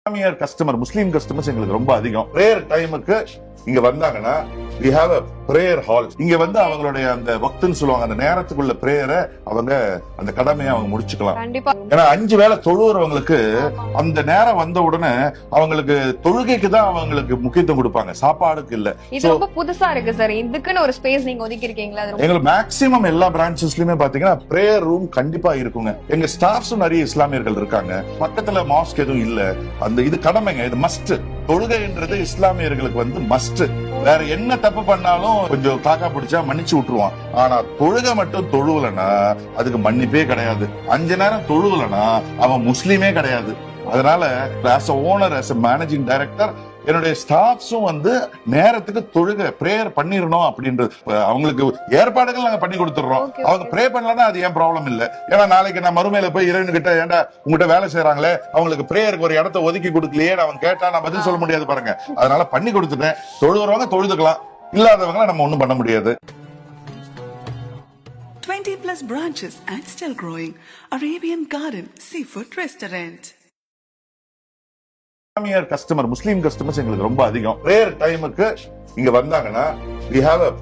இஸ்லாமியர் கஸ்டமர், முஸ்லீம் கஸ்டமர்ஸ் எங்களுக்கு ரொம்ப அதிகம். பிரேயர் டைமுக்கு இங்க வந்தாங்கன்னா we have a prayer hall. இங்க வந்து அவங்களுடைய அந்த வக்துன்னு சொல்லுவாங்க, அந்த நேரத்துக்குள்ள பிரேயரை அவங்க அந்த கடமையை அவங்க முடிச்சுக்கலாம். ஏன்னா 5 வேளை தொழுவுறவங்களுக்கு அந்த நேரம் வந்த உடனே அவங்களுக்கு தொழுகைக்கு தான் அவங்களுக்கு முக்கியத்துவம் கொடுப்பாங்க, சாப்பாடுக்கு இல்ல. இது ரொம்ப புதுசா இருக்கு சார். இதுக்குன்னு ஒரு ஸ்பேஸ் நீங்க ஒதுக்கி இருக்கீங்களா? எங்களுக்கு மேக்ஸிமம் எல்லா பிரான்ச்சஸ்லயுமே பாத்தீங்கன்னா பிரேயர் ரூம் கண்டிப்பா இருக்குங்க. எங்க ஸ்டாஃப்ஸும் நிறைய இஸ்லாமியர்கள் இருக்காங்க. பக்கத்துல மாஸ்க் எதுவும் இல்ல. அந்த இது கடமைங்க, இது மஸ்ட். தொழுகைன்றது இஸ்லாமியர்களுக்கு வந்து மஸ்ட். வேற என்ன தப்பு பண்ணாலும் கொஞ்சம் காக்கா பிடிச்சா மன்னிச்சு விட்டுருவான். ஆனா தொழுகை மட்டும் தொழுவலனா அதுக்கு மன்னிப்பே கிடையாது. 5 நேரம் தொழுவலனா அவன் முஸ்லீமே கிடையாது. அதனால as a owner, as a managing director, என்னுடைய ஸ்டாஃப்ஸும் வந்து நேரத்துக்கு தொழுகை பிரேயர் பண்ணிடணும் அப்படின்றது அவங்களுக்கு ஏற்பாடுகள் நாங்க பண்ணி கொடுத்துறோம். அவங்க ப்ரே பண்ணலன்னா அது ஏன் ப்ராப்ளம் இல்ல. ஏன்னா நாளைக்கு நான் மறுமையில போய் இறைவன் கிட்ட ஏன்டா உங்ககிட்ட வேலை செய்யறாங்களே அவங்களுக்கு பிரேயருக்கு ஒரு இடத்த ஒதுக்கி கொடுக்கலையே அவன் கேட்டா நான் பதில் சொல்ல முடியாது பாருங்க. அதனால பண்ணி கொடுத்துட்டேன். தொழுகிறவங்க தொழுதுக்கலாம், இல்லாதவங்க நம்ம ஒண்ணும் பண்ண முடியாது. 20+ branches and still growing. Arabian Garden Seafood Restaurant. இஸ்லாமியர் கஸ்டமர், முஸ்லீம் கஸ்டமர்ஸ் எங்களுக்கு ரொம்ப அதிகம். பிரேயர் டைமுக்கு இங்க வந்தாங்கன்னா we have a